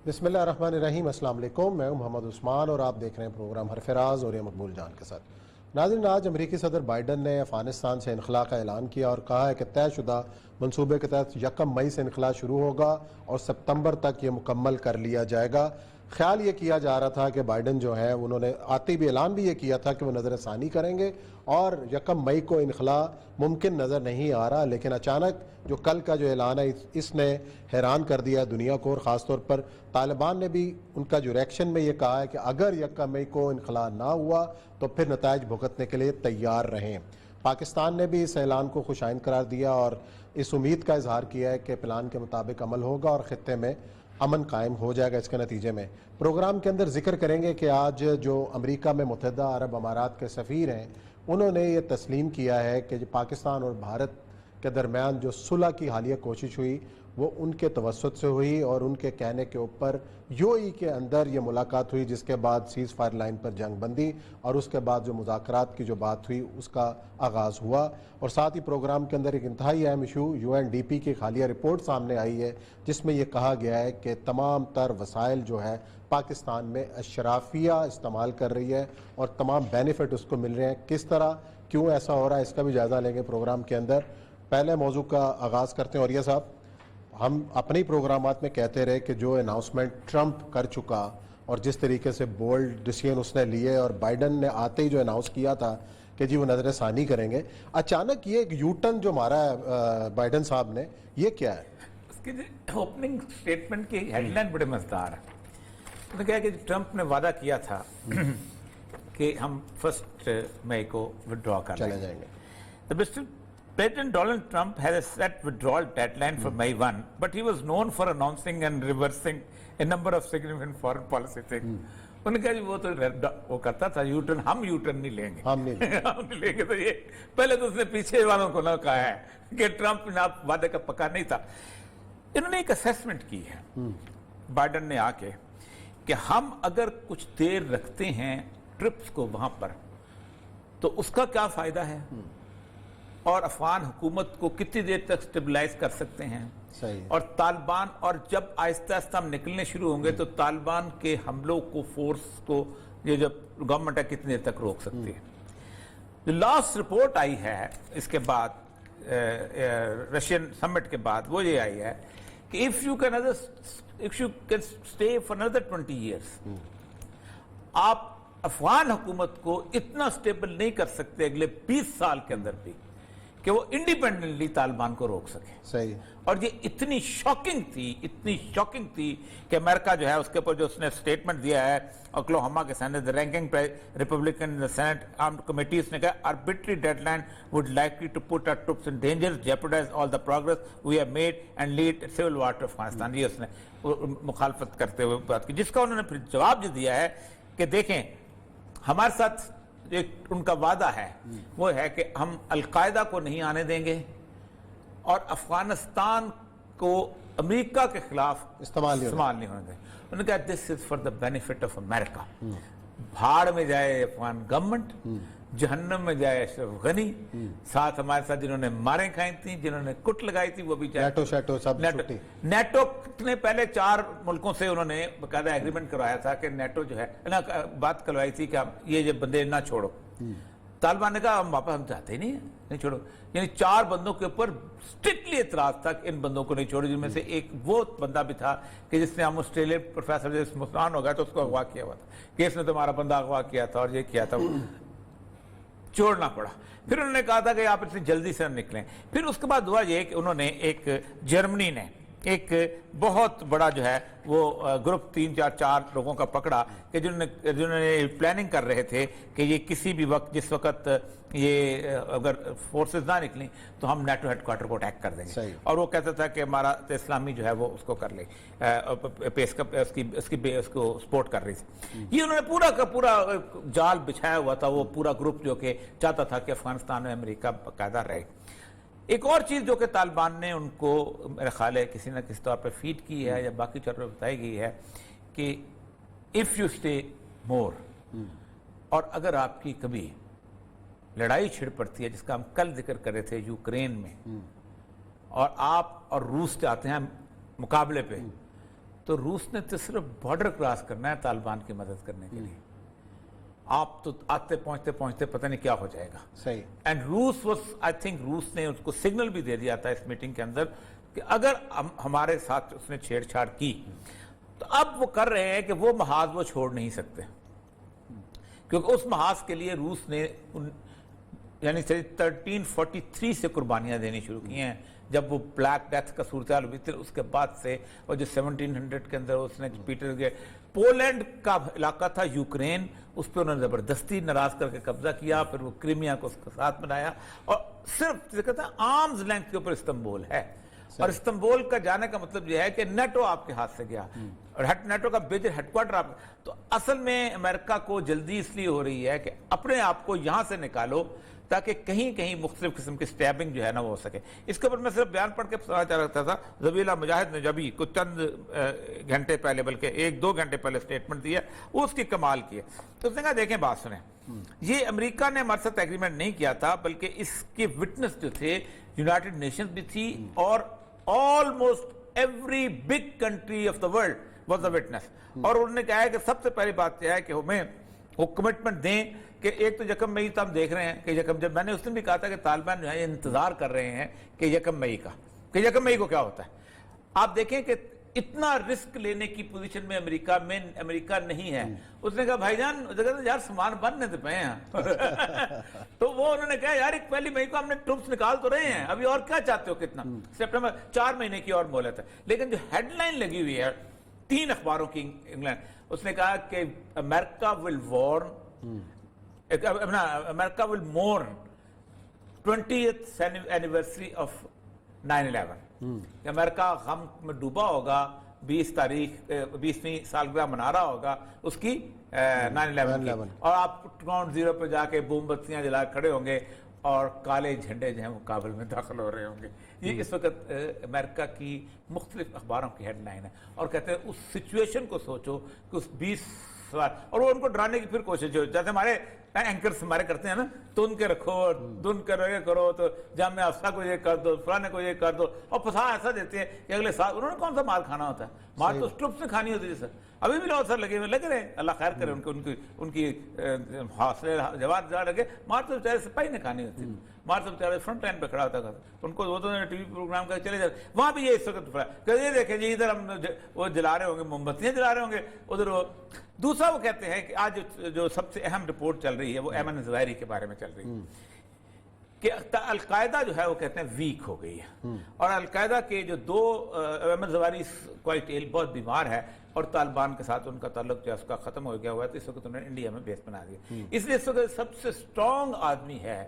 بسم اللہ الرحمن الرحیم۔ السلام علیکم، میں ہوں محمد عثمان اور آپ دیکھ رہے ہیں پروگرام حرف راز اور یہ مقبول جان کے ساتھ۔ ناظرین، آج امریکی صدر بائیڈن نے افغانستان سے انخلاء کا اعلان کیا اور کہا ہے کہ طے شدہ منصوبے کے تحت 1 مئی سے انخلاء شروع ہوگا اور ستمبر تک یہ مکمل کر لیا جائے گا۔ خیال یہ کیا جا رہا تھا کہ بائیڈن جو ہے انہوں نے آتے بھی اعلان بھی یہ کیا تھا کہ وہ نظر ثانی کریں گے اور 1 مئی کو انخلاء ممکن نظر نہیں آ رہا، لیکن اچانک جو کل کا جو اعلان ہے اس نے حیران کر دیا دنیا کو، اور خاص طور پر طالبان نے بھی ان کا جو ریئیکشن میں یہ کہا ہے کہ اگر 1 مئی کو انخلاء نہ ہوا تو پھر نتائج بھگتنے کے لیے تیار رہیں۔ پاکستان نے بھی اس اعلان کو خوش آئند قرار دیا اور اس امید کا اظہار کیا ہے کہ پلان کے مطابق عمل ہوگا اور خطے میں امن قائم ہو جائے گا۔ اس کے نتیجے میں پروگرام کے اندر ذکر کریں گے کہ آج جو امریکہ میں متحدہ عرب امارات کے سفیر ہیں انہوں نے یہ تسلیم کیا ہے کہ پاکستان اور بھارت کے درمیان جو صلح کی حالیہ کوشش ہوئی وہ ان کے توسط سے ہوئی اور ان کے کہنے کے اوپر یو ای کے اندر یہ ملاقات ہوئی، جس کے بعد سیز فائر لائن پر جنگ بندی اور اس کے بعد جو مذاکرات کی جو بات ہوئی اس کا آغاز ہوا۔ اور ساتھ ہی پروگرام کے اندر ایک انتہائی اہم ایشو UNDP کی حالیہ رپورٹ سامنے آئی ہے جس میں یہ کہا گیا ہے کہ تمام تر وسائل جو ہے پاکستان میں اشرافیہ استعمال کر رہی ہے اور تمام بینیفٹ اس کو مل رہے ہیں۔ کس طرح، کیوں ایسا ہو رہا ہے، اس کا بھی جائزہ لیں گے پروگرام کے اندر۔ پہلے موضوع کا آغاز کرتے ہیں۔ اوریہ صاحب، ہم اپنے پروگرامات میں کہتے رہے کہ جو اناؤنسمنٹ ٹرمپ کر چکا اور جس طریقے سے بولڈ ڈیسیژن اس نے لیے اور بائیڈن نے آتے ہی جو اناؤنس کیا تھا کہ جی وہ نظر ثانی کریں گے، اچانک یہ ایک یو ٹرن جو مارا ہے بائیڈن صاحب نے، یہ کیا ہے؟ اس کی اوپننگ سٹیٹمنٹ کی ہیڈ لائن بڑے مزدار ہے۔ انہوں نے کہا کہ ٹرمپ نے وعدہ کیا تھا کہ ہم 1 مئی کو وڈرا کر چلے جائیں گے۔ President Donald Trump has a set withdrawal deadline for May 1, but he was known for announcing and reversing a number of significant foreign policy things. انہوں نے کہا جی وہ تو وہ کرتا تھا یو ٹرن، ہم یو ٹرن نہیں لیں گے، ہم نہیں لیں گے۔ تو یہ پہلے تو اس نے پیچھے والوں کو نہ کہا ہے کہ ٹرمپ نے وعدے کا پکا نہیں تھا۔ انہوں نے ایک اسیسمنٹ کی ہے بائیڈن نے آ کے کہ ہم اگر کچھ دیر رکھتے ہیں ٹرپس کو وہاں پر تو اس کا کیا فائدہ ہے اور افغان حکومت کو کتنی دیر تک سٹیبلائز کر سکتے ہیں، اور طالبان، اور جب آہستہ آہستہ ہم نکلنے شروع ہوں گے تو طالبان کے حملوں کو، فورس کو، یہ جب گورنمنٹ ہے کتنی دیر تک روک سکتی ہے۔ جو لاسٹ رپورٹ آئی ہے اس کے بعد رشین سمٹ کے بعد وہ یہ آئی ہے کہ if you can stay for another 20 years، آپ افغان حکومت کو اتنا سٹیبل نہیں کر سکتے اگلے 20 سال کے اندر بھی کہ وہ انڈیپینڈنٹلی طالبان کو روک سکے۔ صحیح۔ اور یہ اتنی شاکنگ تھی کہ امریکہ جو ہے اس کے اوپر جو اس نے سٹیٹمنٹ دیا ہے اوکلاہوما کے senate ranking Republican senate armed committee, اس نے کہا arbitrary deadline would likely to put our troops in danger, jeopardize all the progress we have made and lead a civil war to Afghanistan۔ یہ اس نے مخالفت کرتے ہوئے بات کی، جس کا انہوں نے پھر جواب جو دیا ہے کہ دیکھیں ہمارے ساتھ ایک ان کا وعدہ ہے، وہ ہے کہ ہم القاعدہ کو نہیں آنے دیں گے اور افغانستان کو امریکہ کے خلاف استعمال نہیں ہونے دیں گے۔ انہوں نے کہا this is for the benefit of America۔ بھاڑ میں جائے افغان گورنمنٹ، جہنم میں جائے اشرف غنی، ساتھ ہمارے ساتھ جنہوں نے ماریں کھائی تھیں، جنہوں نے کٹ لگائی تھی وہ بھی جائے۔ نیٹو نے پہلے 4 ملکوں سے انہوں نے باقاعدہ ایگریمنٹ کروایا تھا کہ نیٹو جو ہے بات کروائی تھی کہ یہ جو بندے نہ چھوڑو۔ طالبان نے کہا ہم واپس ہم چاہتے ہی نہیں چھوڑو، یعنی 4 بندوں کے اوپر سٹرکٹلی اعتراض تھا کہ ان بندوں کو نہیں چھوڑو، جن میں سے ایک وہ بندہ بھی تھا کہ جس نے ہم آسٹریلین پروفیسر جس مسلمان ہو گیا تو اس کو اغوا کیا ہوا تھا کہ اس نے تمہارا بندہ اغوا کیا تھا اور یہ کیا تھا، چھوڑنا پڑا۔ پھر انہوں نے کہا تھا کہ آپ اتنی جلدی سے نکلیں۔ پھر اس کے بعد ہوا یہ کہ انہوں نے ایک جرمنی نے ایک بہت بڑا جو ہے وہ گروپ 3-4 لوگوں کا پکڑا کہ جنہوں نے پلاننگ کر رہے تھے کہ یہ کسی بھی وقت جس وقت یہ اگر فورسز نہ نکلیں تو ہم نیٹو ہیڈ کوارٹر کو اٹیک کر دیں گے، اور وہ کہتا تھا کہ ہمارا اسلامی جو ہے وہ اس کو کر لے، اس کو سپورٹ کر رہی تھی۔ یہ انہوں نے پورا کا پورا جال بچھایا ہوا تھا، وہ پورا گروپ جو کہ چاہتا تھا کہ افغانستان میں امریکہ باقاعدہ رہے۔ ایک اور چیز جو کہ طالبان نے ان کو میرا خیال ہے کسی نہ کسی طور پہ فیڈ کی ہے یا باقی طور پہ بتائی گئی ہے کہ if you stay more، اور اگر آپ کی کبھی لڑائی چھڑ پڑتی ہے جس کا ہم کل ذکر کر رہے تھے یوکرین میں، اور آپ اور روس چاہتے ہیں مقابلے پہ، تو روس نے تو صرف بارڈر کراس کرنا ہے طالبان کی مدد کرنے کے لیے. آپ تو آتے پہنچتے پتہ نہیں کیا ہو جائے گا. صحیح. اینڈ روس آئی تھنک روس نے اس کو سگنل بھی دے دیا تھا اس میٹنگ کے اندر کہ اگر ہمارے ساتھ اس نے چھیڑ چھاڑ کی تو اب وہ کر رہے ہیں کہ وہ محاذ وہ چھوڑ نہیں سکتے، کیونکہ اس محاذ کے لیے روس نے یعنی 1343 سے قربانیاں دینی شروع کی ہیں، جب وہ بلیک ڈیتھ کا صورتحال ہوئی تھی. اس کے بعد سے اور جو 1700 کے اندر اس نے پیٹر کے پولینڈ کا علاقہ تھا یوکرین، اس پہ انہوں نے زبردستی ناراض کر کے قبضہ کیا، پھر وہ کرائمیا کو اس کے ساتھ بنایا، اور صرف کہتا ہے آرمز لینتھ کے اوپر استنبول ہے. اور استنبول کا جانے کا مطلب یہ ہے کہ نیٹو آپ کے ہاتھ سے گیا، اور نیٹو کا بیجر ہیڈ کوارٹر آپ. تو اصل میں امریکہ کو جلدی اس لیے ہو رہی ہے کہ اپنے آپ کو یہاں سے نکالو تاکہ کہیں کہیں مختلف قسم کی سٹیبنگ جو ہے نا وہ ہو سکے. اس کے اوپر میں صرف بیان پڑھ کے سنا چاہ رہا تھا. ذبیحہ مجاہد نے جبھی کچھ چند گھنٹے پہلے، بلکہ 1-2 گھنٹے پہلے سٹیٹمنٹ دیا، وہ اس کی کمال کی ہے. تو اس نے کہا دیکھیں بات سنیں، یہ امریکہ نے ہمارے ساتھ ایگریمنٹ نہیں کیا تھا، بلکہ اس کے وٹنس جو تھے یونائٹڈ نیشنز بھی تھی، اور almost every big country of the world was a witness. اور انہوں نے کہا ہے کہ سب سے پہلی بات یہ ہے کہ ہمیں وہ کمٹمنٹ دیں کہ ایک تو یکم مئی تو ہم دیکھ رہے ہیں کہ جب میں نے اس دن بھی کہا تھا کہ طالبان جو ہے انتظار کر رہے ہیں کہ یکم مئی کا، کہ یکم مئی کو کیا ہوتا ہے. آپ دیکھیں کہ اتنا رسک لینے کی پوزیشن میں امریکہ نہیں ہے. اس نے کہا بھائی جان یار سامان بننے تو پہ ہیں تو وہ انہوں نے کہا یار 1 مئی کو ہم نے ٹروپس نکال تو رہے ہیں، ابھی اور کیا چاہتے ہو، کتنا سپٹمبر 4 مہینے کی اور مہلت ہے. لیکن جو ہیڈ لائن لگی ہوئی ہے 3 اخباروں کی انگلینڈ، اس نے کہا کہ امریکہ ول مورن 20th اینیورسری آف 9/11. کہ امریکہ غم میں ڈوبا ہوگا، 20ویں سالگرہ منا رہا ہوگا اس کی 9/11 کی، اور آپ گراؤنڈ زیرو پہ جا کے موم بتیاں جلا کھڑے ہوں گے اور کالے جھنڈے جو ہیں وہ کابل میں داخل ہو رہے ہوں گے. یہ اس وقت امریکہ کی مختلف اخباروں کی ہیڈ لائن ہے، اور کہتے ہیں اس سچویشن کو سوچو کہ اس 20 سوال، اور وہ ان کو ڈرانے کی پھر کوشش ہو، جیسے ہمارے اینکرز ہمارے کرتے ہیں نا، تن کے رکھو، دن کرو تو جامعہ افسا کو یہ کر دو، فلانے کو یہ کر دو، اور پھنسا ایسا دیتے ہیں کہ اگلے سال انہوں نے کون سا مار کھانا ہوتا ہے، مار تو ٹروپس نے کھانی ہوتی ہے. سر ابھی بھی لوگ سر لگے رہے ہیں، اللہ خیر کرے ان کی حوصلے جواب لگے. مار تو بیچارے سپاہی نے کھانی ہوتی ہے، مار تو بیچارے فرنٹ لائن پہ کھڑا ہوتا تھا، ان کو وہ تو ٹی وی پروگرام کر چلے جاتے. وہاں بھی یہ اس وقت کہ یہ دیکھیں جی ادھر ہم وہ جلا رہے ہوں گے، موم بتیاں جلا رہے ہوں گے ادھر. وہ دوسرا وہ کہتے ہیں کہ آج جو سب سے اہم رپورٹ چل رہی ہے وہ ایمن الظواہری کے بارے میں چل رہی ہے کہ القاعدہ جو ہے وہ کہتے ہیں ویک ہو گئی ہے، اور القاعدہ کے جو 2 ایمن الظواہری کوائٹ بہت بیمار ہے، اور طالبان کے ساتھ ان کا تعلق جو ہے اس کا ختم ہو گیا ہوا ہے. تو اس وقت انہوں نے انڈیا میں بیس بنا دیا. اس لیے اس وقت سب سے اسٹرانگ آدمی ہے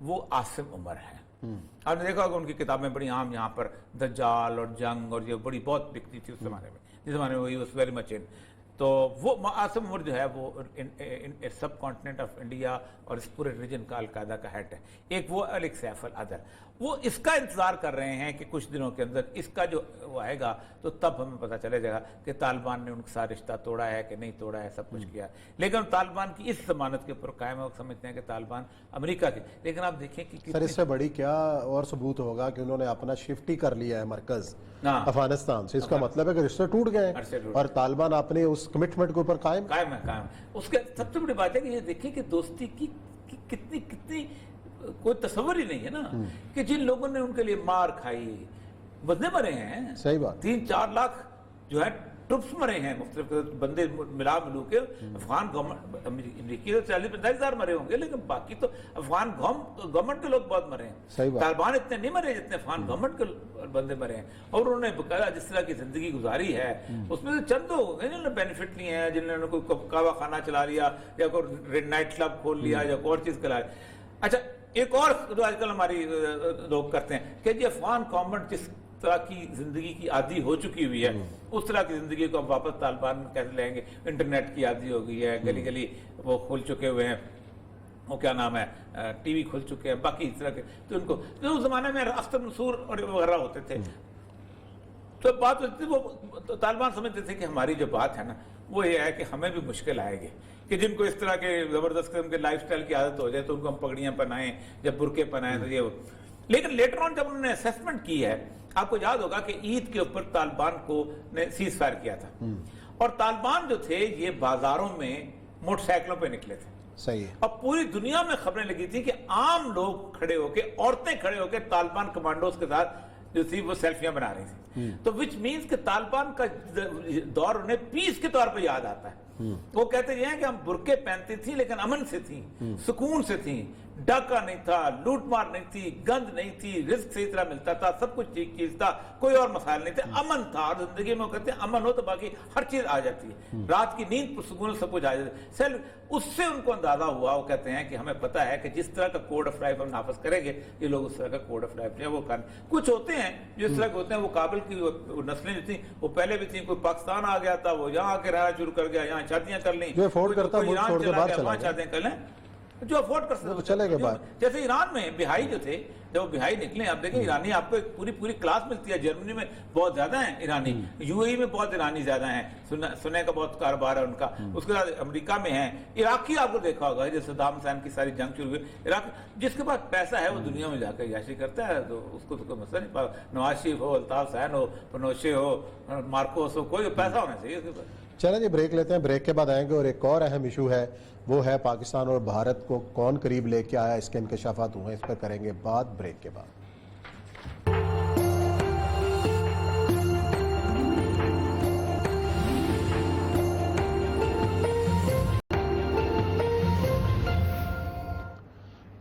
وہ عاصم عمر ہے. آپ نے دیکھا ہوگا ان کی کتابیں بڑی عام یہاں پر دجال اور جنگ اور یہ بڑی بہت بکتی تھی اس زمانے میں، جس زمانے میں وہی ویری مچ ان. تو وہ عاصم عمر جو ہے وہ سب کانٹیننٹ آف انڈیا اور اس پورے ریجن کا القاعدہ کا ہیڈ ہے. ایک وہ ایک سیف العدل، وہ اس کا انتظار کر رہے ہیں کہ کچھ دنوں کے اندر اس کا جو وہ آئے گا تو تب ہمیں پتہ چلے جائے گا کہ طالبان نے ان کے ساتھ رشتہ توڑا ہے کہ نہیں توڑا ہے، سب کچھ کیا. لیکن طالبان کی اس ضمانت کے اوپر قائم ہے، وہ سمجھتے ہیں کہ طالبان امریکہ کے. لیکن آپ دیکھیں کہ سر اس سے بڑی کیا اور ثبوت ہوگا کہ انہوں نے اپنا شفٹ ہی کر لیا ہے مرکز افغانستان سے. اس کا مطلب ہے کہ رشتے ٹوٹ گئے اور طالبان اپنے اس کمٹمنٹ کے اوپر قائم ہے. اس کے سب سے بڑی بات ہے کہ یہ دیکھیں کہ دوستی کی کتنی کوئی تصور ہی نہیں ہے نا، کہ جن لوگوں نے ان کے لیے مار کھائی، بندے مرے ہیں. صحیح بات، 3-4 لاکھ جو ہے ٹروپس مرے ہیں، مختلف بندے ملو کے. افغان گورنمنٹ امریکی 40-45 ہزار مرے ہوں گے، لیکن باقی تو افغان گورنمنٹ کے لوگ بہت مرے ہیں. طالبان اتنے نہیں مرے جتنے افغان گورنمنٹ کے بندے مرے ہیں. اور انہوں نے بقایا جس طرح کی زندگی گزاری ہے اس میں سے چند لوگ جنہوں نے بینیفٹ لیے ہیں، جنہوں نے کوئی کعوہ خانہ چلا لیا یا کوئی نائٹ کلب کھول لیا یا کوئی اور چیز کرا. اچھا ایک اور جو آج کل ہماری لوگ کرتے ہیں کہ جی افغان گورنمنٹ جس طرح کی زندگی کی عادی ہو چکی ہوئی ہے اس طرح کی زندگی کو اب واپس طالبان کیسے لیں گے. انٹرنیٹ کی عادی ہو گئی ہے، گلی گلی وہ کھل چکے ہوئے ہیں، وہ کیا نام ہے، ٹی وی کھل چکے ہیں، باقی اس طرح کے. تو ان کو اس زمانے میں اختر منصور اور وغیرہ ہوتے تھے تو بات ہوتی تھی، وہ طالبان سمجھتے تھے کہ ہماری جو بات ہے نا وہ یہ ہے کہ ہمیں بھی مشکل آئے گی کہ جن کو اس طرح کے زبردست قسم کے لائف سٹائل کی عادت ہو جائے تو ان کو ہم پگڑیاں پہنائیں یا برقعے پہنائیں. تو یہ لیکن لیٹر آن جب انہوں نے اسیسمنٹ کی ہے، آپ کو یاد ہوگا کہ عید کے اوپر طالبان کو نے سیز فائر کیا تھا، اور طالبان جو تھے یہ بازاروں میں موٹر سائیکلوں پہ نکلے تھے، صحیح ہے، اب پوری دنیا میں خبریں لگی تھی کہ عام لوگ کھڑے ہو کے، عورتیں کھڑے ہو کے طالبان کمانڈوز کے ساتھ جو تھی وہ سیلفیاں بنا رہی تھی، تو وچ مینز کہ طالبان کا دور انہیں پیس کے طور پہ یاد آتا ہے۔ وہ کہتے یہ ہیں کہ ہم برقعے پہنتی تھیں لیکن امن سے تھیں، سکون سے تھیں، ڈاکہ نہیں تھا، لوٹ مار نہیں تھی، گند نہیں تھی، رزق صحیح طرح ملتا تھا، سب کچھ ٹھیک چیز تھا، کوئی اور مسائل نہیں تھے، امن تھا، اور زندگی میں وہ کہتے ہیں امن ہو تو باقی ہر چیز آ جاتی ہے، رات کی نیند پرسکون سب کچھ آ جاتا ہے۔ سیلف اس سے ان کو اندازہ ہوا، وہ کہتے ہیں کہ ہمیں پتہ ہے کہ جس طرح کا کوڈ آف لائف ہم نافذ کریں گے یہ لوگ اس طرح کا کوڈ آف لائف وہ کریں۔ کچھ ہوتے ہیں جو اس طرح کے ہوتے ہیں، وہ کابل کی نسلیں جو تھیں وہ پہلے بھی تھیں، کوئی پاکستان آ گیا تھا وہ یہاں آ کے رہنا شروع کر گیا، یہاں شادیاں کر لیں، جو افورڈ کرتا کوئی ملک ایران چھوڑ کے چلا باہر گیا چلا وہاں گیا، شادیاں کر لیں، جو افورڈ کر وہ چلے گئے باہر۔ جیسے ایران میں بہائی جو تھے، جب وہ بہائی نکلے، آپ دیکھیں ایرانی آپ کو ایک پوری کلاس ملتی ہے، جرمنی میں بہت زیادہ ہیں ایرانی، یو اے ای میں بہت ایرانی زیادہ ہیں، سنے کا بہت کاروبار ہے ان کا، اس کے بعد امریکہ میں ہیں، عراقی آپ کو دیکھا ہوگا جیسے صدام حسین کی ساری جنگ شروع ہوئی، عراق جس کے پاس پیسہ ہے وہ دنیا میں جا کر عیاشی کرتا ہے، تو اس کو تو کوئی مسئلہ نہیں، نواز شریف ہو، الطاف حسین ہو، پنوشے ہو، مارکوس ہو، کوئی پیسہ ہونا چاہیے اس کے پاس۔ چلیں جی بریک لیتے ہیں، بریک کے بعد آئیں گے اور ایک اور اہم ایشو ہے، وہ ہے پاکستان اور بھارت کو کون قریب لے کے آیا، اس کے انکشافات ہوئے، اس پر کریں گے بات بریک کے بعد۔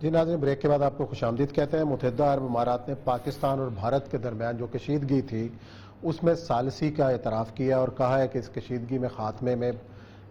جی ناظرین، بریک کے بعد آپ کو خوش آمدید کہتے ہیں۔ متحدہ عرب امارات نے پاکستان اور بھارت کے درمیان جو کشیدگی تھی اس میں ثالثی کا اعتراف کیا اور کہا ہے کہ اس کشیدگی میں خاتمے میں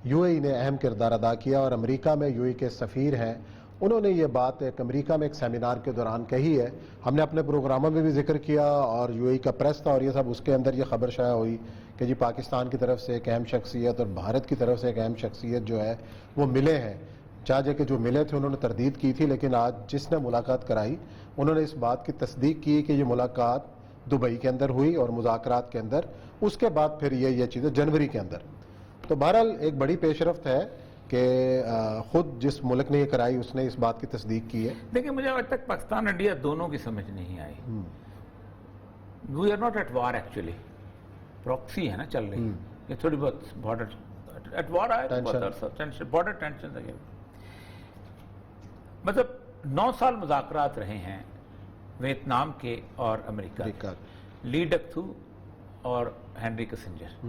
یو اے ای نے اہم کردار ادا کیا، اور امریکہ میں یو اے ای کے سفیر ہیں، انہوں نے یہ بات امریکہ میں ایک سیمینار کے دوران کہی ہے۔ ہم نے اپنے پروگراموں میں بھی ذکر کیا، اور یو اے ای کا پریس تھا اور یہ سب، اس کے اندر یہ خبر شائع ہوئی کہ جی پاکستان کی طرف سے ایک اہم شخصیت اور بھارت کی طرف سے ایک اہم شخصیت جو ہے وہ ملے ہیں، چاہے کہ جو ملے تھے انہوں نے تردید کی تھی، لیکن آج جس نے ملاقات کرائی انہوں نے اس بات کی تصدیق کی کہ یہ ملاقات دبئی کے اندر ہوئی اور مذاکرات کے اندر، اس کے بعد پھر یہ چیزیں جنوری کے اندر۔ تو بہرحال ایک بڑی پیش رفت ہے کہ خود جس ملک نے یہ کرائی اس نے اس بات کی تصدیق کی ہے۔ دیکھیں مجھے آج تک پاکستان انڈیا دونوں کی سمجھ نہیں آئی، we are not at war actually, proxy ہے نا چل رہی، یہ تھوڑی بہت بارڈر ایٹ وار آئے، بارڈر ٹینشن لگے، مطلب 9 سال مذاکرات رہے ہیں ویتنام کے اور امریکہ، لی ڈک تھو اور ہینری کسنجر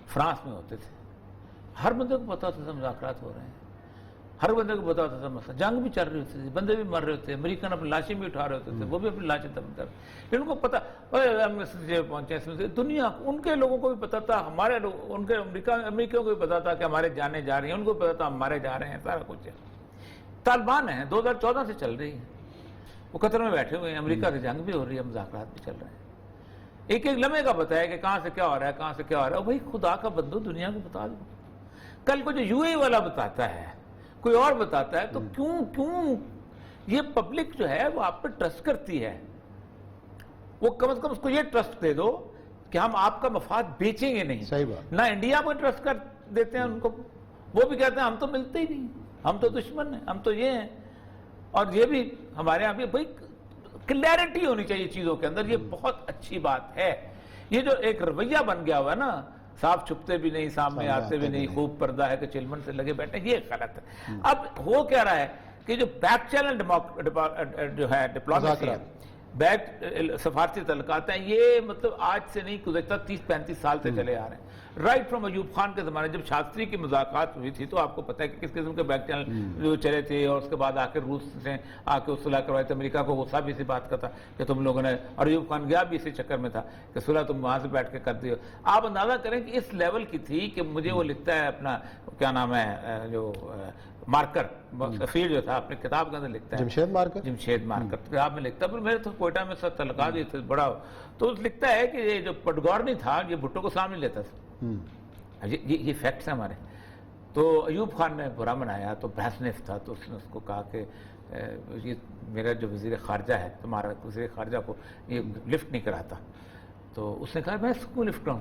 فرانس میں ہوتے تھے، ہر بندے کو پتا ہوتا تھا مذاکرات ہو رہے ہیں، ہر بندے کو پتا ہوتا تھا مسئلہ، جنگ بھی چل رہی ہوتی تھی، بندے بھی مر رہے ہوتے، امریکن اپنی لاشیں بھی اٹھا رہے ہوتے تھے، وہ بھی اپنی لاشیں دفن کر رہے، ان کو پتا پہنچے، دنیا ان کے لوگوں کو بھی پتا تھا، ہمارے ان کے امریکیوں کو بھی پتا تھا کہ ہمارے جانے جا رہی ہیں، ان کو پتا تھا ہمارے جا رہے ہیں، سارا کچھ ہے۔ طالبان ہیں 2014 سے چل رہی ہیں، وہ قطر میں بیٹھے ہوئے ہیں، امریکہ کی جنگ بھی ہو رہی ہے، مذاکرات بھی چل رہے ہیں، ایک ایک لمحے کا بتایا کہ کہاں سے کیا ہو رہا ہے، کہاں سے کیا ہو رہا ہے، بھائی خدا کا بندو دنیا کو بتا دو، کل کو جو یو اے والا بتاتا ہے، کوئی اور بتاتا ہے، تو کیوں یہ پبلک جو ہے وہ آپ پہ ٹرسٹ کرتی ہے، وہ کم از کم اس کو یہ ٹرسٹ دے دو کہ ہم آپ کا مفاد بیچیں گے نہیں۔ صحیح بات۔ نہ انڈیا کو ٹرسٹ کر دیتے ہیں ان کو، وہ بھی کہتے ہیں ہم تو ملتے ہی نہیں، ہم تو دشمن ہیں، ہم تو یہ ہیں، اور یہ بھی ہمارے یہاں بھی بھائی کلیئرٹی ہونی چاہیے چیزوں کے اندر، یہ بہت اچھی بات ہے۔ یہ جو ایک رویہ بن گیا ہوا ہے نا، صاف چھپتے بھی نہیں، سامنے آتے بھی نہیں، خوب پردہ ہے کہ چلمن سے لگے بیٹھے، یہ غلط ہے۔ اب ہو کیا رہا ہے کہ جو بیک چینل جو ہے ڈپلومیسی، بیک سفارتی تعلقات ہیں، یہ مطلب آج سے نہیں، گزشتہ 30-35 سال سے چلے آ رہے ہیں، رائٹ فرام ایوب خان کے زمانے، جب شاستری کی مذاکرات ہوئی تھی تو آپ کو پتہ ہے کہ کس قسم کے بیک چینل جو چلے تھے، اور اس کے بعد آ کے روس سے آ کے صلح کروائی تھی، امریکہ کو غصہ بھی اسی بات کا تھا کہ تم لوگوں نے، اور ایوب خان گیا بھی اسی چکر میں تھا کہ صلح تم وہاں سے بیٹھ کے کر دیو۔ آپ اندازہ کریں کہ اس لیول کی تھی کہ مجھے وہ لکھتا ہے اپنا کیا نام ہے جو مارکر سفیر جو تھا، اپنی کتاب کے اندر لکھتا ہے، جمشید مارکر کتاب میں لکھتا ہے، پر میرے تو کوئٹہ میں سب تعلقات یہ تھے بڑا، تو لکھتا ہے کہ یہ جو پٹگورنی تھا یہ بھٹو کو سامنے لیتا تھا، یہ فیکٹس ہیں ہمارے۔ تو ایوب خان نے برا منایا، تو بحث نف تھا، تو اس نے اس کو کہا کہ یہ میرا جو وزیر خارجہ ہے، تمہارا وزیر خارجہ کو یہ لفٹ نہیں کراتا، تو اس نے کہا میں اس کو لفٹ کراؤں،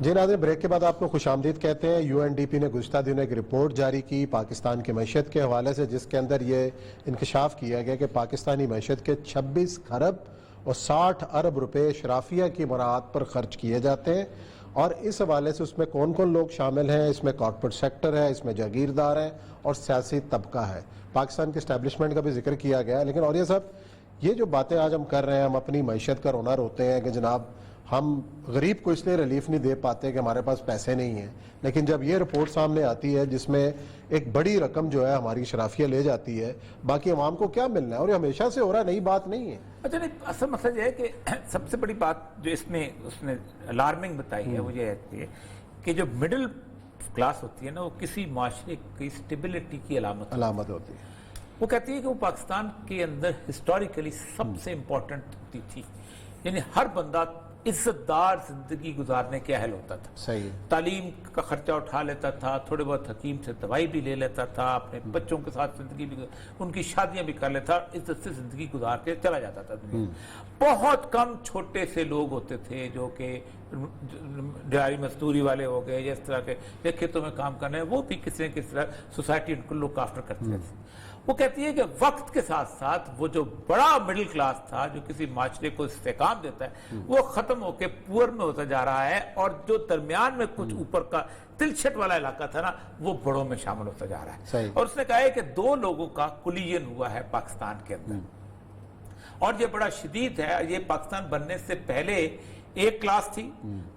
جی ناظرین، بریک کے بعد آپ کو خوش آمدید کہتے ہیں۔ یو این ڈی پی نے گزشتہ دنوں ایک رپورٹ جاری کی پاکستان کی معیشت کے حوالے سے، جس کے اندر یہ انکشاف کیا گیا کہ پاکستانی معیشت کے 26 خرب اور 60 ارب روپے اشرافیہ کی مراعات پر خرچ کیے جاتے ہیں، اور اس حوالے سے اس میں کون کون لوگ شامل ہیں؟ اس میں کارپوریٹ سیکٹر ہے، اس میں جاگیردار ہیں اور سیاسی طبقہ ہے۔ پاکستان کے اسٹیبلشمنٹ کا بھی ذکر کیا گیا ہے، لیکن اولیاء صاحب یہ جو باتیں آج ہم کر رہے ہیں، ہم اپنی معیشت کا رونا روتے ہیں کہ جناب ہم غریب کو اس لیے ریلیف نہیں دے پاتے کہ ہمارے پاس پیسے نہیں ہیں، لیکن جب یہ رپورٹ سامنے آتی ہے جس میں ایک بڑی رقم جو ہے ہماری شرافیہ لے جاتی ہے، باقی عوام کو کیا ملنا ہے؟ اور یہ ہمیشہ سے ہو رہا ہے، نئی بات نہیں ہے۔ اچھا نہیں، اصل مسئلہ یہ ہے کہ سب سے بڑی بات جو اس نے الارمنگ بتائی ہے وہ یہ ہے کہ جو مڈل کلاس ہوتی ہے نا، وہ کسی معاشرے کی اسٹیبلٹی کی علامت ہوتی ہے۔ وہ کہتی ہے کہ وہ پاکستان کے اندر ہسٹوریکلی سب سے امپورٹنٹ تھی، یعنی ہر بندہ عزت دار زندگی گزارنے کے اہل ہوتا تھا، صحیح، تعلیم کا خرچہ اٹھا لیتا تھا، تھوڑے بہت حکیم سے دوائی بھی لے لیتا تھا، اپنے بچوں کے ساتھ زندگی بھی، ان کی شادیاں بھی کر لیتا، عزت سے زندگی گزار کے چلا جاتا تھا دنیا۔ بہت کم چھوٹے سے لوگ ہوتے تھے جو کہ دیہاڑی مزدوری والے ہو گئے یا اس طرح کے کھیتوں میں کام کرنے، وہ بھی کسی نہ کسی طرح سوسائٹی ان کو لک آفٹر کرتی تھی۔ وہ کہتی ہے کہ وقت کے ساتھ ساتھ وہ جو بڑا مڈل کلاس تھا جو کسی معاشرے کو استحکام دیتا ہے، وہ ختم ہو کے پور میں ہوتا جا رہا ہے، اور جو درمیان میں کچھ اوپر کا تلچھٹ والا علاقہ تھا نا، وہ بڑوں میں شامل ہوتا جا رہا ہے۔ اور اس نے کہا ہے کہ 2 لوگوں کا کولیجن ہوا ہے پاکستان کے اندر، اور یہ بڑا شدید ہے۔ یہ پاکستان بننے سے پہلے ایک کلاس تھی،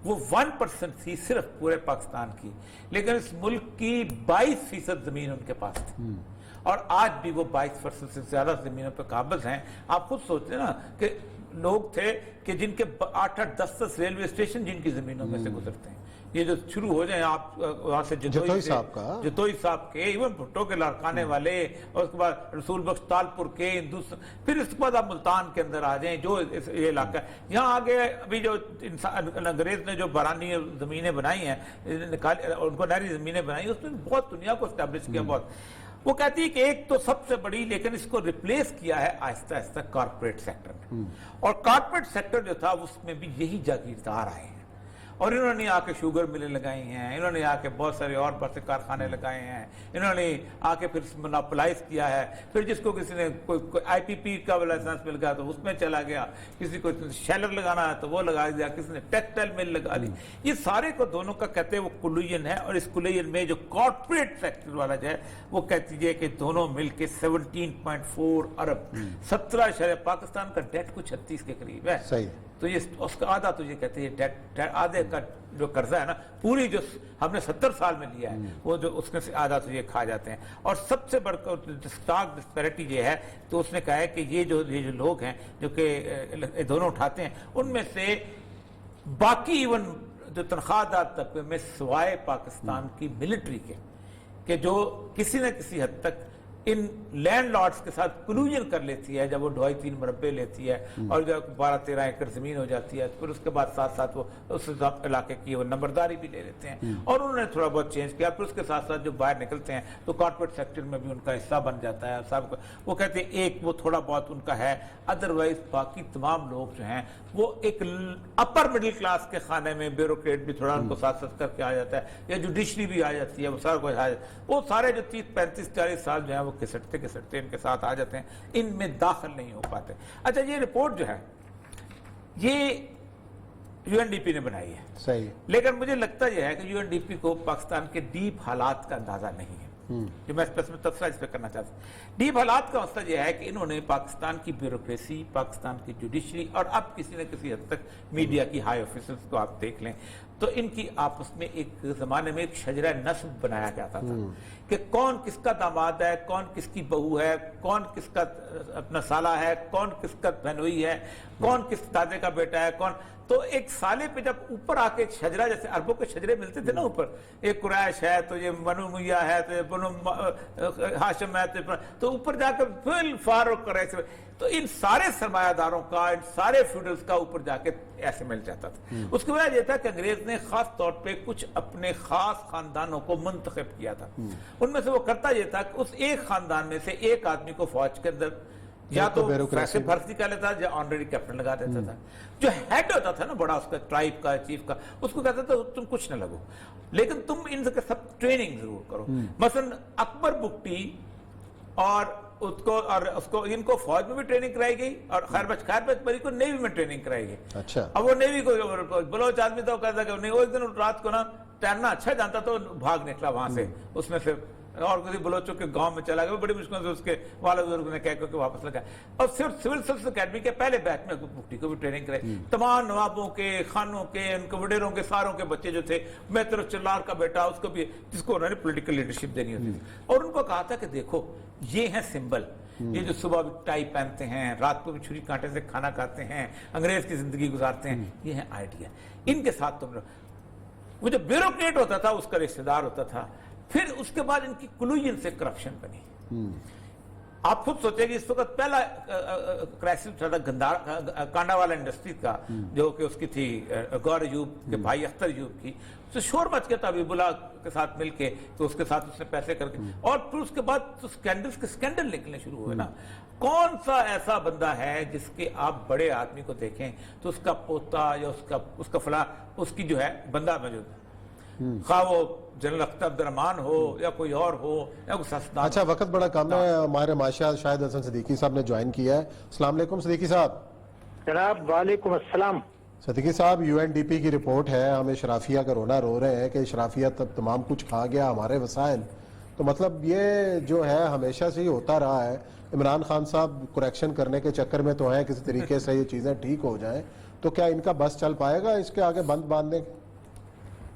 وہ 1% تھی صرف پورے پاکستان کی، لیکن اس ملک کی 22% زمین ان کے پاس تھی، اور آج بھی وہ 22% سے زیادہ زمینوں پہ قابض ہیں۔ آپ خود سوچتے ہیں نا کہ لوگ تھے کہ جن کے 8-8 10-10 ریلوے اسٹیشن جن کی زمینوں میں سے گزرتے ہیں۔ یہ جو شروع ہو جائیں آپ وہاں سے جتوئی صاحب کے، ایون بھٹو کے لاڑکانے والے، اور اس کے بعد رسول بخش تالپور کے، پھر اس کے بعد آپ ملتان کے اندر آ جائیں، جو یہ علاقہ ہے یہاں آگے ابھی جو انگریز نے جو بارانی زمینیں بنائی ہیں، ان کو نہری زمینیں بنائی، اس نے بہت دنیا کو اسٹیبلش کیا بہت۔ وہ کہتی ہے کہ ایک تو سب سے بڑی، لیکن اس کو ریپلیس کیا ہے آہستہ آہستہ کارپوریٹ سیکٹر نے، اور کارپوریٹ سیکٹر جو تھا اس میں بھی یہی جاگیردار آئے ہیں، اور انہوں نے آ کے شوگر ملیں لگائی ہیں، انہوں نے آ کے بہت سارے اور بڑے کارخانے لگائے ہیں، انہوں نے آ کے پھر مونوپلائز کیا ہے، پھر جس کو کسی نے کوئی آئی پی پی کا لائسنس مل گیا تو اس میں چلا گیا، کسی کو شیلر لگانا ہے تو وہ لگا دیا، کسی نے ٹیکسٹائل مل لگا لی۔ یہ سارے کو دونوں کا کہتے ہیں وہ کولیجن ہے، اور اس کولیجن میں جو کارپوریٹ سیکٹر والا جو ہے وہ کہتی ہے کہ دونوں مل کے 17.4 ارب 17 پاکستان کا ڈیٹ کو 36 کے قریب ہے، صحیح، تو یہ اس کا آدھا تو یہ کہتے ہیں آدھے کا جو قرضہ ہے نا، پوری جو ہم نے 70 سال میں لیا ہے، وہ جو اس میں سے آدھا تو یہ کھا جاتے ہیں۔ اور سب سے بڑھ کر اسٹارک ڈسپیرٹی یہ ہے، تو اس نے کہا ہے کہ یہ جو لوگ ہیں جو کہ دونوں اٹھاتے ہیں، ان میں سے باقی ایون جو تنخواہ دار طبقے میں سوائے پاکستان کی ملٹری کے، کہ جو کسی نہ کسی حد تک ان لینڈ لارڈز کے ساتھ کلوژن کر لیتی ہے، جب وہ 2.5-3 مربع لیتی ہے اور جب 12-13 ایکڑ زمین ہو جاتی ہے، پھر اس کے بعد ساتھ ساتھ وہ اس علاقے کی وہ نمبرداری بھی لے لیتے ہیں، اور انہوں نے تھوڑا بہت چینج کیا، پھر اس کے ساتھ ساتھ جو باہر نکلتے ہیں تو کارپوریٹ سیکٹر میں بھی ان کا حصہ بن جاتا ہے سب کو۔ وہ کہتے ہیں ایک وہ تھوڑا بہت ان کا ہے، ادروائز باقی تمام لوگ جو ہیں وہ ایک اپر مڈل کلاس کے خانے میں، بیوروکریٹ بھی تھوڑا ان کو ساتھ ساتھ کر کے آ جاتا ہے، یا جوڈیشری بھی آ جاتی ہے، وہ سارا کچھ آ جاتا ہے، وہ سارے جو 30-35-40 سال جو ہیں وہ کسٹتے ان کے ساتھ آ جاتے ہیں، ان میں داخل نہیں ہو پاتے۔ اچھا، یہ رپورٹ جو ہے یہ یو این ڈی پی نے بنائی ہے، صحیح، لیکن مجھے لگتا یہ ہے کہ یو این ڈی پی کو پاکستان کے ڈیپ حالات کا اندازہ نہیں ہے، جو میں اس میں تبصرہ اس پہ کرنا چاہتا ہوں۔ ڈیپ حالات کا مسئلہ یہ ہے کہ انہوں نے پاکستان کی بیوروکریسی، پاکستان کی جوڈیشری، اور اب کسی نہ کسی حد تک میڈیا کی ہائی آفیسرز کو آپ دیکھ لیں تو ان کی آپس میں ایک زمانے میں ایک شجرہ نسب بنایا جاتا تھا کہ کون کس کا داماد ہے، کون کس کی بہو ہے، کون کس کا اپنا سالہ ہے، کون کس کا بہنوئی ہے، کون کس دادے کا بیٹا ہے، کون۔ تو ایک سالے پہ جب اوپر آ کے ایک شجرہ، جیسے عربوں کے شجرے ملتے تھے نا اوپر، ایک قریش ہے تو یہ بنو میاں ہے تو یہ بنو ہاشم ہے تو اوپر جا کے فل فاروق قریش، تو ان سارے سرمایہ داروں کا، ان سارے فیوڈلز کا اوپر جا کے ایسے مل جاتا تھا۔ اس کی وجہ یہ تھا کہ انگریز نے خاص طور پہ کچھ اپنے خاص خاندانوں کو منتخب کیا تھا، ان میں سے وہ کرتا یہ تھا کہ اس ایک خاندان میں سے ایک آدمی کو فوج کے اندر یا تو بیوروکریسی ویسے بھرتی کر لیتا یا آنریڈی کیپٹن لگا دیتا تھا. جو ہیڈ ہوتا تھا نا بڑا اس کا ٹرائب کا چیف کا, اس کو کہتا تھا تم کچھ نہ لگو, لیکن تم ان سے سب ٹریننگ ضرور کرو. مثلا اکبر بگٹی اور اس کو ان کو فوج میں بھی ٹریننگ کرائی گئی اور خیر بچ بری کو نیوی میں ٹریننگ کرائی گئی. اچھا, اب وہ نیوی کو بلوچ آدمی تو کہتا کہ نہیں, وہ ایک دن رات کو نا تیرنا اچھا جانتا تو بھاگ نکلا وہاں سے, اس میں سے اور کسی بلوچوں کے گاؤں میں چلا گیا, بڑی مشکل سے اس کے والد بزرگ نے کہہ کے واپس لگا. اور صرف سول سروس اکیڈمی کے پہلے بیچ میں بگٹی کو بھی ٹریننگ کرائی. تمام نوابوں کے, خانوں کے, ان کے وڈیروں کے, ساروں کے بچے جو تھے, میتر چلار کا بیٹا اس کو بھی, جس کو انہوں نے پولیٹیکل لیڈرشپ دینی ہوتی تھی, اور ان کو کہا تھا کہ دیکھو یہ ہیں سمبل, یہ جو صبح بھی ٹائی پہنتے ہیں, رات کو بھی چھری کانٹے سے کھانا کھاتے ہیں, انگریز کی زندگی گزارتے ہیں, یہ ہیں آئیڈیا, ان کے ساتھ تم. وہ جو بیوروکریٹ ہوتا تھا اس کا رشتہ دار ہوتا تھا. پھر اس کے بعد ان کی کلوژن سے کرپشن بنی. آپ خود سوچیں کہ اس وقت پہلا کرائسس تھا کانڈا والا انڈسٹری کا, جو کہ اس کی تھی گور ایوب کے بھائی اختر ایوب کی. تو شور مچ گیا تھا حبیب اللہ کے ساتھ مل کے, تو اس کے ساتھ اس نے پیسے کر کے, اور پھر اس کے بعد سکینڈل نکلنے شروع ہوئے نا. کون سا ایسا بندہ ہے جس کے آپ بڑے آدمی کو دیکھیں تو اس کا پوتا یا اس کا فلاں اس کی جو ہے بندہ موجود ہے, خواہ وہ جنرل اختر عبد الرحمان ہو یا کوئی اور ہو یا کوئی سسدان. اچھا, وقت بڑا کم ہے. ہمارے معاشرہ شاہد حسن صدیقی صاحب نے جوائن کیا ہے. السلام علیکم صدیقی صاحب. جناب وعلیکم السلام. صدیقی صاحب, UNDP کی رپورٹ ہے, ہم اشرافیہ کا رونا رو رہے ہیں کہ اشرافیہ تمام کچھ کھا گیا ہمارے وسائل. تو مطلب یہ جو ہے ہمیشہ سے ہی ہوتا رہا ہے. عمران خان صاحب کریکشن کرنے کے چکر میں تو ہیں, کسی طریقے سے یہ چیزیں ٹھیک ہو جائیں, تو کیا ان کا بس چل پائے گا اس کے آگے بند باندھنے؟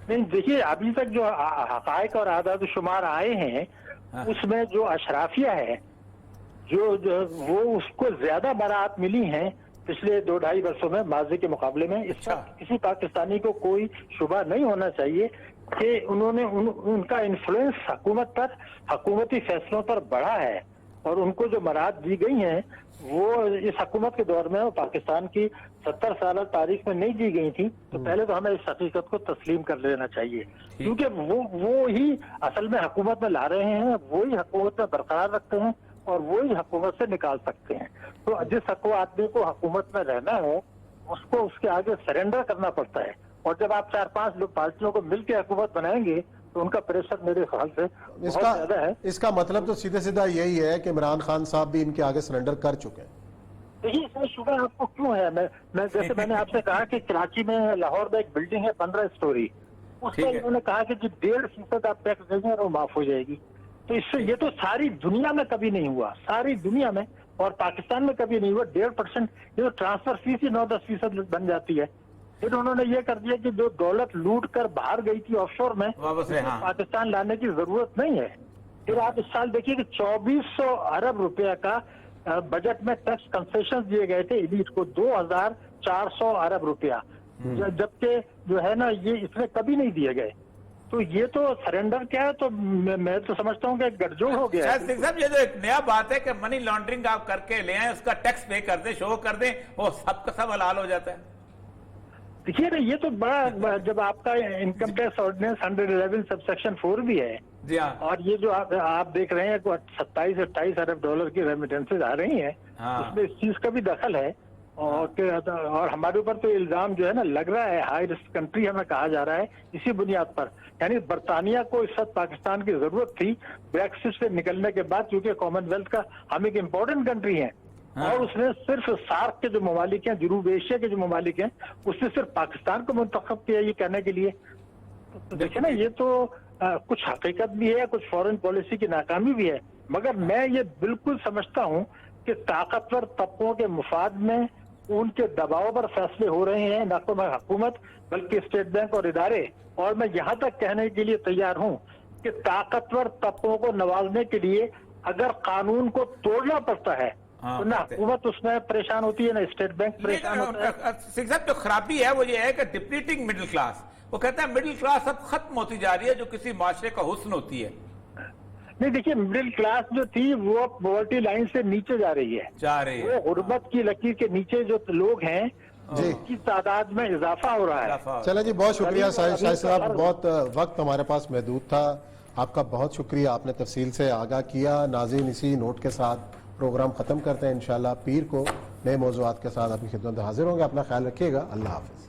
نہیں دیکھیے, ابھی تک جو حقائق اور اعداد و شمار آئے ہیں اس میں جو اشرافیہ ہے جو وہ اس کو زیادہ برات ملی ہیں پچھلے 2-2.5 برسوں میں ماضی کے مقابلے میں. اس پر کسی پاکستانی کو کوئی شبہ نہیں ہونا چاہیے کہ انہوں نے ان کا انفلوئنس حکومت پر, حکومتی فیصلوں پر بڑھا ہے, اور ان کو جو مراد دی گئی ہیں وہ اس حکومت کے دور میں پاکستان کی 70 سالہ تاریخ میں نہیں دی گئی تھی. تو پہلے تو ہمیں اس حقیقت کو تسلیم کر لینا چاہیے, کیونکہ وہ ہی اصل میں حکومت میں لا رہے ہیں, وہی حکومت میں برقرار رکھتے ہیں اور وہی حکومت سے نکال سکتے ہیں. تو جس آدمی کو حکومت میں رہنا ہے اس کو اس کے آگے سرنڈر کرنا پڑتا ہے, اور جب آپ 4-5 پارٹیوں کو مل کے حکومت بنائیں گے تو ان کا پریشر میرے خیال سے بہت زیادہ ہے. اس کا مطلب تو سیدھے سیدھا یہی ہے کہ عمران خان صاحب بھی ان کے آگے سرنڈر کر چکے ہیں. دیکھیے اس میں شبہ آپ کو کیوں ہے, جیسے میں نے آپ سے کہا کہ کراچی میں, لاہور میں ایک بلڈنگ ہے 15 اسٹوری, اس میں انہوں نے کہا کہ جو 1.5% آپ ٹیکس دیں گے وہ معاف ہو جائے گی. تو اس سے یہ تو ساری دنیا میں کبھی نہیں ہوا, ساری دنیا میں, اور پاکستان میں کبھی نہیں ہوا. 1.5% یہ تو ٹرانسفر فیس ہی 9-10% بن جاتی ہے. پھر انہوں نے یہ کر دیا کہ جو دولت لوٹ کر باہر گئی تھی آف شور میں پاکستان لانے کی ضرورت نہیں ہے. پھر آپ اس سال دیکھیے کہ 2400 ارب روپے کا بجٹ میں ٹیکس کنسیشن دیے گئے تھے ایلیٹ کو, 2400 ارب روپیہ, جبکہ جو ہے نا یہ اس میں کبھی نہیں دیے گئے. تو یہ تو سرنڈر کیا ہے, تو میں تو سمجھتا ہوں کہ گٹھ جوڑ ہو گیا ہے. صاحب یہ جو ایک نیا بات ہے کہ منی لانڈرنگ آپ کر کے لے آئیں, اس کا ٹیکس پے کر دیں, شو کر دیں, وہ سب کا سب حلال ہو جاتا ہے. دیکھیے نا یہ تو بڑا, جب آپ کا income tax ordinance 111 subsection 4 بھی ہے, اور یہ جو آپ دیکھ رہے ہیں 27-28 ارب ڈالر کی ریمیٹنسز آ رہی ہیں, اس میں اس چیز کا بھی دخل ہے. اور ہمارے اوپر تو الزام جو ہے نا لگ رہا ہے, ہائی رسک کنٹری ہمیں کہا جا رہا ہے اسی بنیاد پر. یعنی برطانیہ کو اس وقت پاکستان کی ضرورت تھی بریکسٹ سے نکلنے کے بعد, کیونکہ کامن ویلتھ کا ہم ایک امپورٹنٹ کنٹری ہیں, اور اس نے صرف سارک کے جو ممالک ہیں, جنوب ایشیا کے جو ممالک ہیں, اس نے صرف پاکستان کو منتخب کیا یہ کہنے کے لیے. دیکھیں نا یہ تو کچھ حقیقت بھی ہے, کچھ فورن پالیسی کی ناکامی بھی ہے, مگر میں یہ بالکل سمجھتا ہوں کہ طاقتور طبقوں کے مفاد میں ان کے دباؤ پر فیصلے ہو رہے ہیں, نہ تو میں حکومت بلکہ اسٹیٹ بینک اور ادارے. اور میں یہاں تک کہنے کے لیے تیار ہوں کہ طاقتور طبقوں کو نوازنے کے لیے اگر قانون کو توڑنا پڑتا ہے تو نہ حکومت اس میں پریشان ہوتی ہے, نہ اسٹیٹ بینک پریشان ہوتا ہے. صاحب جو خرابی ہے وہ یہ ہے کہ ڈپلیٹنگ مڈل کلاس, وہ کہتا ہے مڈل کلاس اب ختم ہوتی جا رہی ہے جو کسی معاشرے کا حسن ہوتی ہے. نہیں دیکھیے, مڈل کلاس جو تھی وہ پاورٹی لائن سے نیچے جا رہی ہے, وہ غربت کی لکیر کے نیچے جو لوگ ہیں جن کی تعداد میں اضافہ ہو رہا ہے. چلیں جی, بہت شکریہ شاہد صاحب, بہت وقت ہمارے پاس محدود تھا, آپ کا بہت شکریہ, آپ نے تفصیل سے آگاہ کیا. ناظرین اسی نوٹ کے ساتھ پروگرام ختم کرتے ہیں. انشاءاللہ پیر کو نئے موضوعات کے ساتھ اپنی خدمت میں حاضر ہوں گے. اپنا خیال رکھیے گا. اللہ حافظ.